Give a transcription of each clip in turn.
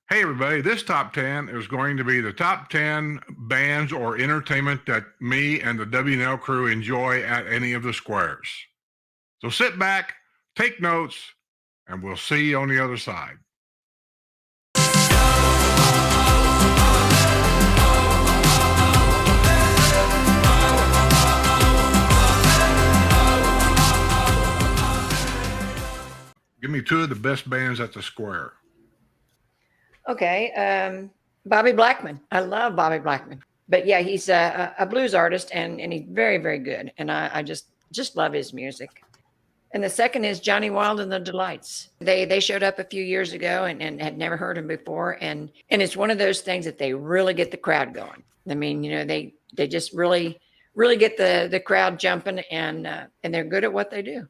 Hey, everybody, this top 10 is going to be the top 10 bands or entertainment that me and the WNL crew enjoy at any of the squares. So sit back, take notes, and we'll see you on the other side. Give me two of the best bands at the square. Okay. Bobby Blackman. I love Bobby Blackman. But yeah, he's a blues artist and he's very, very good. And I just love his music. And the second is Johnny Wild and the Delights. They showed up a few years ago and had never heard him before. And it's one of those things that they really get the crowd going. I mean, they just really, really get the crowd jumping and they're good at what they do.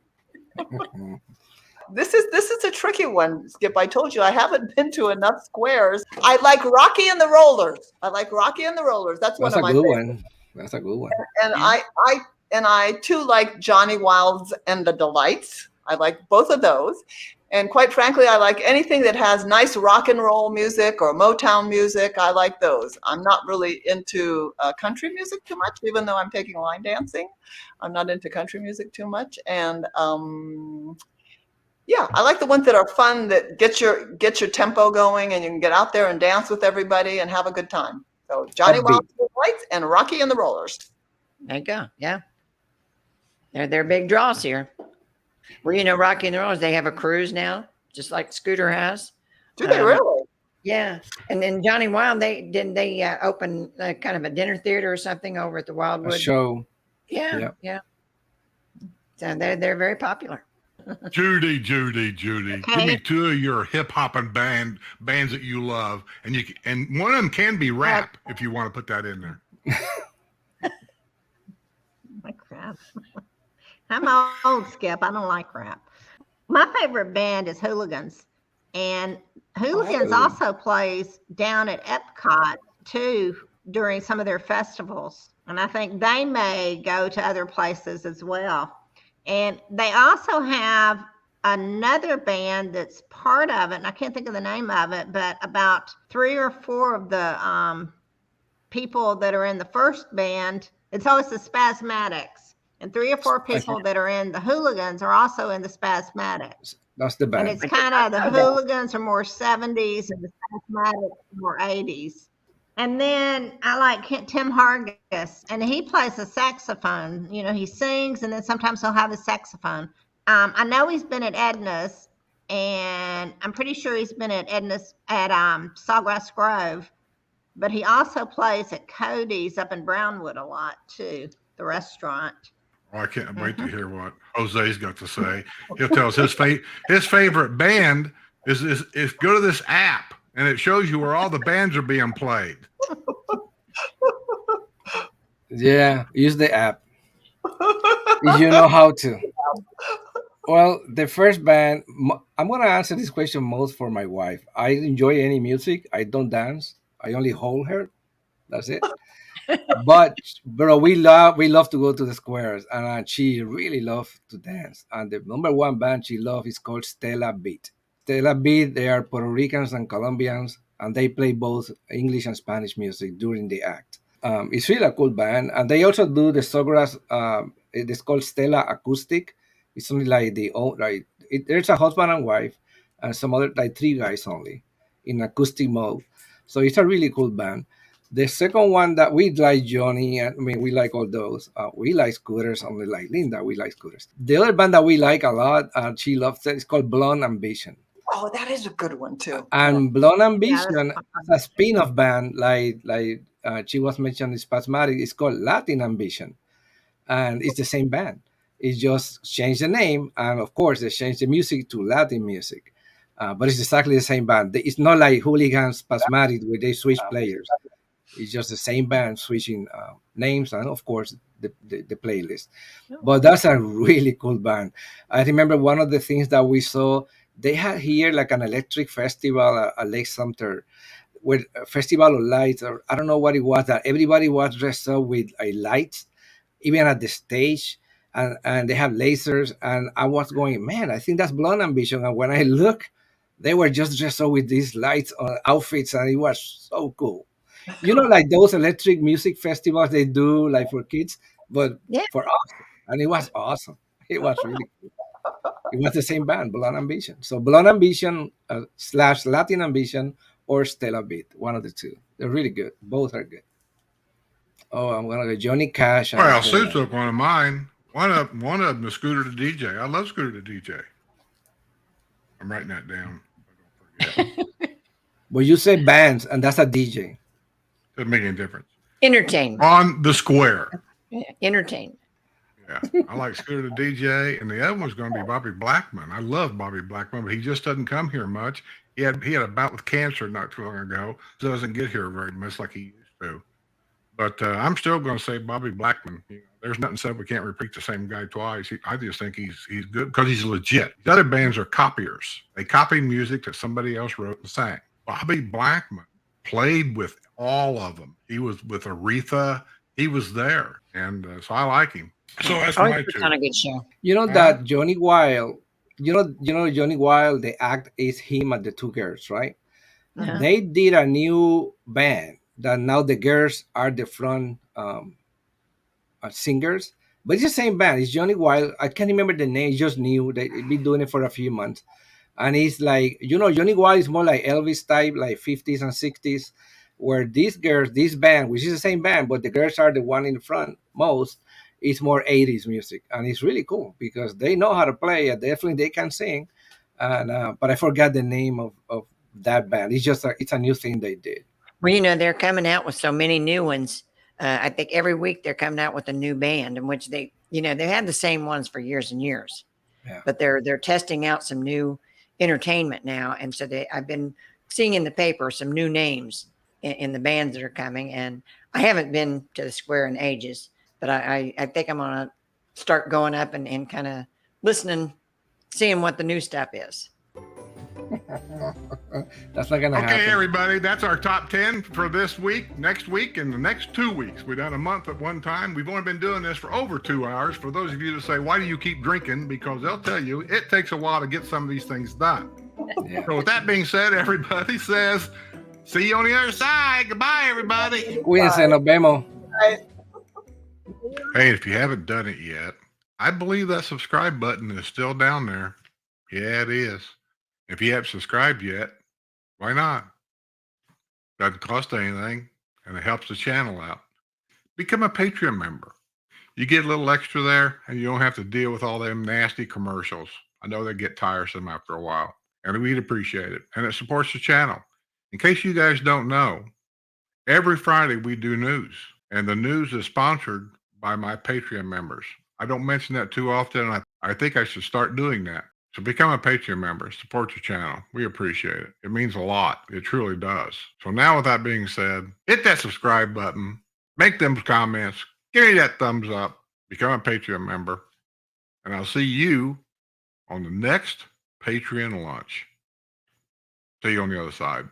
This is a tricky one, Skip. I told you I haven't been to enough squares. I like Rocky and the Rollers. That's one of my favorites. That's a good one. And I too like Johnny Wild's and the Delights. I like both of those. And quite frankly, I like anything that has nice rock and roll music or Motown music. I like those. I'm not really into country music too much, even though I'm taking line dancing. I'm not into country music too much. And yeah, I like the ones that are fun, that get your tempo going, and you can get out there and dance with everybody and have a good time. So Johnny Wild's Lights and Rocky and the Rollers. There you go. Yeah, they're big draws here. Well, Rocky and the Rollers, they have a cruise now, just like Scooter has. Do they really? Yeah, and then Johnny Wild, they open kind of a dinner theater or something over at the Wildwood A show. Yeah. So they're very popular. Judy. Give me two of your hip hopping bands that you love, and one of them can be rap if you want to put that in there. Like rap. I'm old, Skip. I don't like rap. My favorite band is Hooligans, and Hooligans also plays down at Epcot too during some of their festivals, and I think they may go to other places as well. And they also have another band that's part of it, and I can't think of the name of it, but about 3 or 4 of the people that are in the first band, it's always the Spasmatics. And 3 or 4 people that are in the Hooligans are also in the Spasmatics. That's the band. And it's kind of the Hooligans are more 70s and the Spasmatics are more 80s. And then I like Tim Hargis, and he plays the saxophone. He sings, and then sometimes he'll have a saxophone. I know he's been at Edna's, and I'm pretty sure he's been at Edna's at Sawgrass Grove. But he also plays at Cody's up in Brownwood a lot too, the restaurant. Oh, I can't wait to hear what Jose's got to say. He'll tell us his favorite band is go to this app. And it shows you where all the bands are being played. Yeah, use the app. If you know how to. Well, the first band, I'm going to answer this question most for my wife. I enjoy any music. I don't dance. I only hold her. That's it. But we love to go to the squares, and she really loves to dance. And the number one band she loves is called Stella Beat. Stella Beat, they are Puerto Ricans and Colombians, and they play both English and Spanish music during the act. It's really a cool band, and they also do the Sawgrass. It's called Stella Acoustic. It's only like there's a husband and wife, and some other 3 guys only in acoustic mode. So it's a really cool band. The second one that we like, Johnny, we like all those. We like Scooters, only like Linda, we like Scooters. The other band that we like a lot, and she loves it, is called Blonde Ambition. Oh, that is a good one too. And Blonde Ambition is a spin-off band, like she was mentioned, Spasmatic. It's called Latin Ambition, and it's the same band. It just changed the name, and of course they changed the music to Latin music. But it's exactly the same band. It's not like Hooligans, Spasmatic, where they switch players. It's just the same band switching names and, of course, the playlist. But that's a really cool band. I remember one of the things that we saw, they had here like an electric festival at Lake Sumter, with a festival of lights, or I don't know what it was, that everybody was dressed up with lights, even at the stage, and they have lasers. And I was going, man, I think that's Blonde Ambition. And when I look, They were just dressed up with these lights outfits, and it was so cool. Like those electric music festivals they do, like for kids, but Yeah. for us, and it was awesome. It was really cool. It was the same band, Blonde Ambition. So Blonde Ambition slash Latin Ambition or Stella Beat, one of the two. They're really good. Both are good. Oh, I'm gonna go Johnny Cash and Well, hold Sue on. took one of mine. One of them is Scooter the DJ. I love Scooter the DJ. I'm writing that down. I don't forget. But you say bands, and that's a DJ. Doesn't make any difference. Entertainment. On the square. Yeah, entertainment. Yeah, I like Scooter the DJ, and the other one's going to be Bobby Blackman. I love Bobby Blackman, but he just doesn't come here much. He had a bout with cancer not too long ago, so doesn't get here very much like he used to. But I'm still going to say Bobby Blackman. There's nothing said we can't repeat the same guy twice. I just think he's good because he's legit. The other bands are copiers. They copy music that somebody else wrote and sang. Bobby Blackman played with all of them. He was with Aretha. He was there, and so I like him. So that's Always my puts two. on a good show. That Johnny Wilde. Johnny Wilde. The act is him and the two girls, right? Uh-huh. They did a new band that now the girls are the front singers, but it's the same band. It's Johnny Wilde. I can't remember the name. It's just new. They've been doing it for a few months, and it's like Johnny Wilde is more like Elvis type, like 50s and 60s, where these girls, this band, which is the same band, but the girls are the one in the front most. It's more 80s music, and it's really cool because they know how to play. And definitely, they can sing. And but I forgot the name of that band. It's just it's a new thing they did. Well, they're coming out with so many new ones. I think every week they're coming out with a new band in which they had the same ones for years and years, but they're testing out some new entertainment now. And so I've been seeing in the paper some new names in the bands that are coming. And I haven't been to the square in ages, but I think I'm going to start going up and kind of listening, seeing what the new stuff is. That's not gonna happen. Okay, everybody, that's our top 10 for this week, next week, and the next 2 weeks. We've done a month at one time. We've only been doing this for over 2 hours. For those of you that say, why do you keep drinking? Because they'll tell you it takes a while to get some of these things done. Yeah. So with that being said, everybody says, see you on the other side. Goodbye, everybody. Cuídense, nos vemos. Hey, if you haven't done it yet, I believe that subscribe button is still down there. Yeah, it is. If you haven't subscribed yet, why not? Doesn't cost anything, and it helps the channel out. Become a Patreon member. You get a little extra there, and you don't have to deal with all them nasty commercials. I know they get tiresome after a while, and we'd appreciate it. And it supports the channel. In case you guys don't know, every Friday we do news, and the news is sponsored by my Patreon members. I don't mention that too often, and I think I should start doing that. So become a Patreon member, support the channel. We appreciate it. It means a lot. It truly does. So now with that being said, hit that subscribe button, make them comments, give me that thumbs up, become a Patreon member, and I'll see you on the next Patreon lunch. See you on the other side.